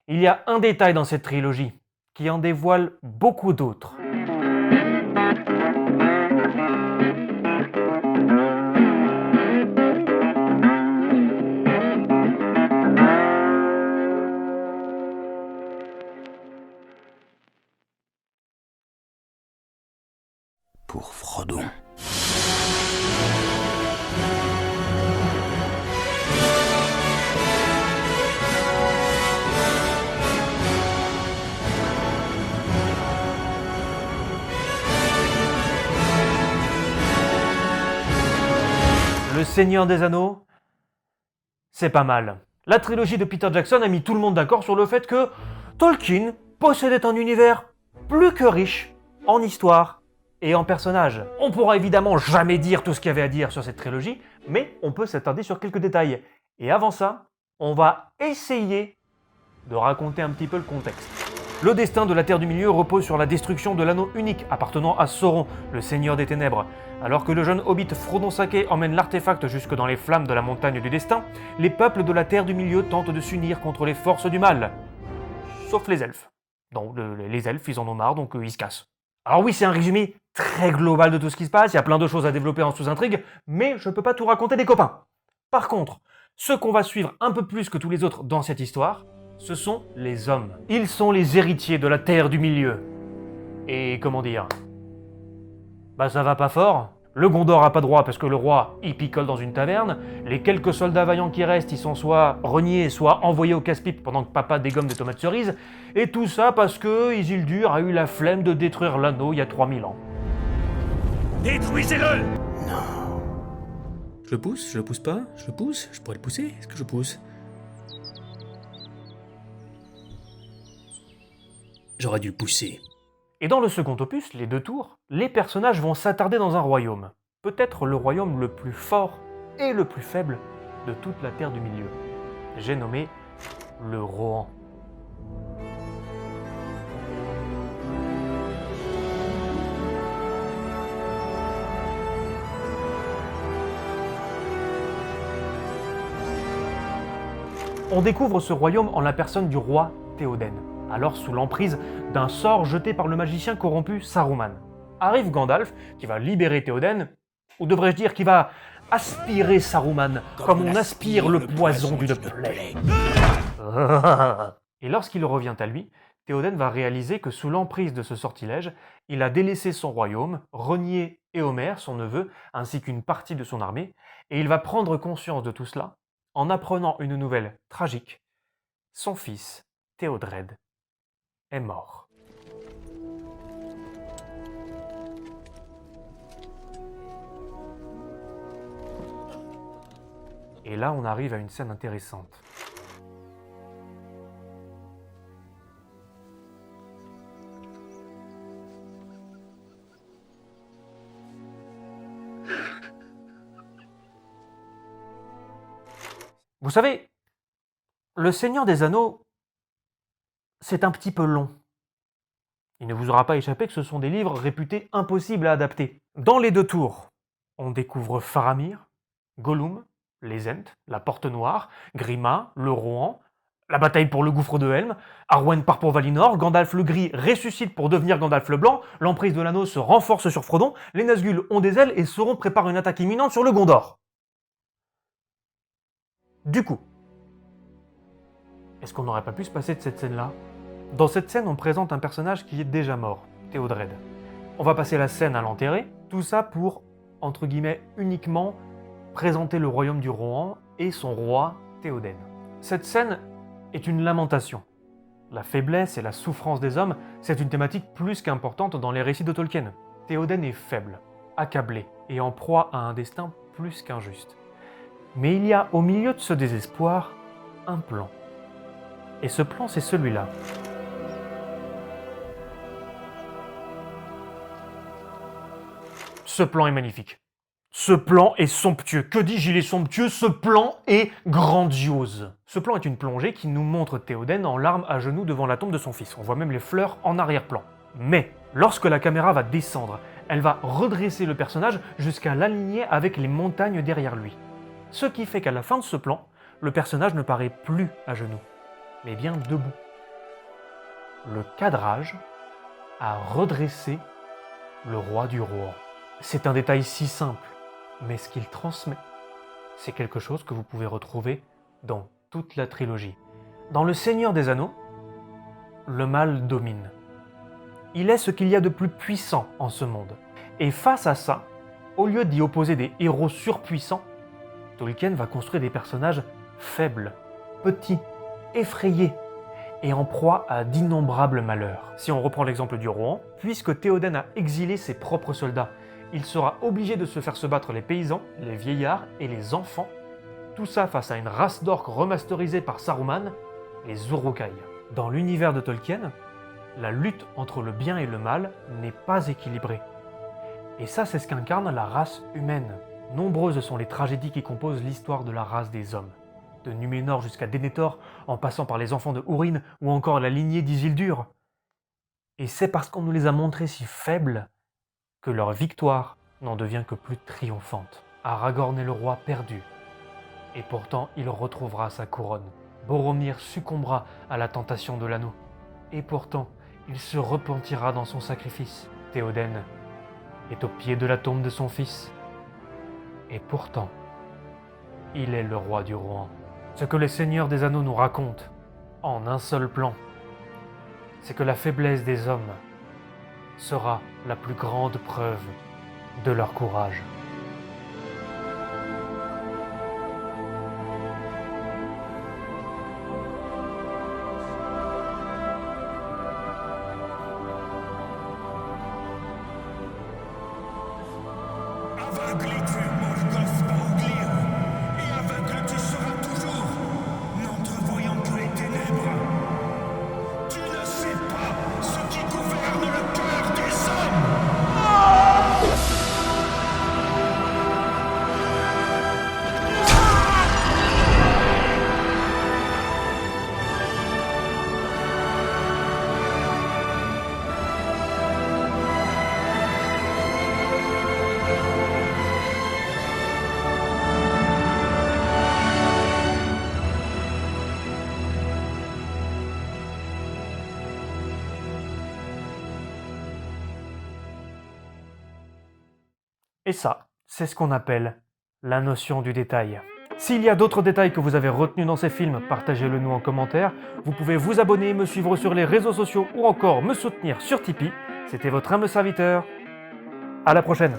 Il y a un détail dans cette trilogie qui en dévoile beaucoup d'autres. Pour Frodon. Le Seigneur des Anneaux, c'est pas mal. La trilogie de Peter Jackson a mis tout le monde d'accord sur le fait que Tolkien possédait un univers plus que riche en histoire et en personnages. On pourra évidemment jamais dire tout ce qu'il y avait à dire sur cette trilogie, mais on peut s'attarder sur quelques détails. Et avant ça, on va essayer de raconter un petit peu le contexte. Le destin de la Terre du Milieu repose sur la destruction de l'anneau unique appartenant à Sauron, le Seigneur des Ténèbres. Alors que le jeune hobbit Frodon Sake emmène l'artefact jusque dans les flammes de la montagne du destin, les peuples de la Terre du Milieu tentent de s'unir contre les forces du mal. Sauf les elfes. Donc les elfes, ils en ont marre, donc ils se cassent. Alors oui, c'est un résumé très global de tout ce qui se passe, il y a plein de choses à développer en sous-intrigue, mais je peux pas tout raconter des copains. Par contre, ceux qu'on va suivre un peu plus que tous les autres dans cette histoire, ce sont les hommes. Ils sont les héritiers de la Terre du Milieu. Et comment dire ? Bah ça va pas fort. Le Gondor a pas droit parce que le roi, il picole dans une taverne. Les quelques soldats vaillants qui restent, ils sont soit reniés, soit envoyés au casse-pipe pendant que papa dégomme des tomates cerises. Et tout ça parce que Isildur a eu la flemme de détruire l'anneau il y a 3000 ans. Détruisez-le! Non. Je le pousse? Je le pousse pas? Je le pousse? Je pourrais le pousser? Est-ce que je pousse? J'aurais dû le pousser. Et dans le second opus, les 2 tours, les personnages vont s'attarder dans un royaume. Peut-être le royaume le plus fort et le plus faible de toute la Terre du Milieu. J'ai nommé le Rohan. On découvre ce royaume en la personne du roi Théoden, alors sous l'emprise d'un sort jeté par le magicien corrompu Saruman. Arrive Gandalf, qui va libérer Théoden, ou devrais-je dire qui va aspirer Saruman, comme on aspire le poison d'une plaie. Et lorsqu'il revient à lui, Théoden va réaliser que sous l'emprise de ce sortilège, il a délaissé son royaume, renié Éomer, son neveu, ainsi qu'une partie de son armée, et il va prendre conscience de tout cela en apprenant une nouvelle tragique. Son fils, Théodred, est mort. Et là, on arrive à une scène intéressante. Vous savez, Le Seigneur des Anneaux, c'est un petit peu long. Il ne vous aura pas échappé que ce sont des livres réputés impossibles à adapter. Dans les 2 tours, on découvre Faramir, Gollum, les Ents, la Porte Noire, Grima, le Rohan, la bataille pour le gouffre de Helm, Arwen part pour Valinor, Gandalf le Gris ressuscite pour devenir Gandalf le Blanc, l'emprise de l'anneau se renforce sur Frodon, les Nazgûl ont des ailes et Sauron prépare une attaque imminente sur le Gondor. Du coup, est-ce qu'on n'aurait pas pu se passer de cette scène-là ? Dans cette scène, on présente un personnage qui est déjà mort, Théodred. On va passer la scène à l'enterrer, tout ça pour, entre guillemets, uniquement présenter le royaume du Rohan et son roi, Théoden. Cette scène est une lamentation. La faiblesse et la souffrance des hommes, c'est une thématique plus qu'importante dans les récits de Tolkien. Théoden est faible, accablé et en proie à un destin plus qu'injuste. Mais il y a au milieu de ce désespoir un plan. Et ce plan, c'est celui-là. Ce plan est magnifique. Ce plan est somptueux. Que dis-je, il est somptueux, ce plan est grandiose. Ce plan est une plongée qui nous montre Théoden en larmes à genoux devant la tombe de son fils. On voit même les fleurs en arrière-plan. Mais, lorsque la caméra va descendre, elle va redresser le personnage jusqu'à l'aligner avec les montagnes derrière lui. Ce qui fait qu'à la fin de ce plan, le personnage ne paraît plus à genoux, mais bien debout. le cadrage a redressé le roi du Rohan. C'est un détail si simple, mais ce qu'il transmet, c'est quelque chose que vous pouvez retrouver dans toute la trilogie. Dans Le Seigneur des Anneaux, le mal domine. Il est ce qu'il y a de plus puissant en ce monde. Et face à ça, au lieu d'y opposer des héros surpuissants, Tolkien va construire des personnages faibles, petits, effrayés et en proie à d'innombrables malheurs. Si on reprend l'exemple du Rohan, puisque Théoden a exilé ses propres soldats, il sera obligé de se faire se battre les paysans, les vieillards et les enfants, tout ça face à une race d'orques remasterisée par Saruman, les Uruk-hai. Dans l'univers de Tolkien, la lutte entre le bien et le mal n'est pas équilibrée. Et ça, c'est ce qu'incarne la race humaine. Nombreuses sont les tragédies qui composent l'histoire de la race des hommes. De Numénor jusqu'à Denethor, en passant par les enfants de Húrin ou encore la lignée d'Isildur. Et c'est parce qu'on nous les a montrés si faibles que leur victoire n'en devient que plus triomphante. Aragorn est le roi perdu, et pourtant il retrouvera sa couronne. Boromir succombera à la tentation de l'anneau, et pourtant il se repentira dans son sacrifice. Théoden est au pied de la tombe de son fils, et pourtant il est le roi du Rohan. Ce que les Seigneurs des Anneaux nous racontent, en un seul plan, c'est que la faiblesse des hommes sera la plus grande preuve de leur courage. Aveugle es-tu, Morgoth Borglir, et aveugle tu seras toujours, n'entrevoyant que les ténèbres. Tu ne sais pas ce qui gouverne le cœur des hommes. Et ça, c'est ce qu'on appelle la notion du détail. S'il y a d'autres détails que vous avez retenus dans ces films, partagez-le nous en commentaire. Vous pouvez vous abonner, me suivre sur les réseaux sociaux ou encore me soutenir sur Tipeee. C'était votre humble serviteur. À la prochaine.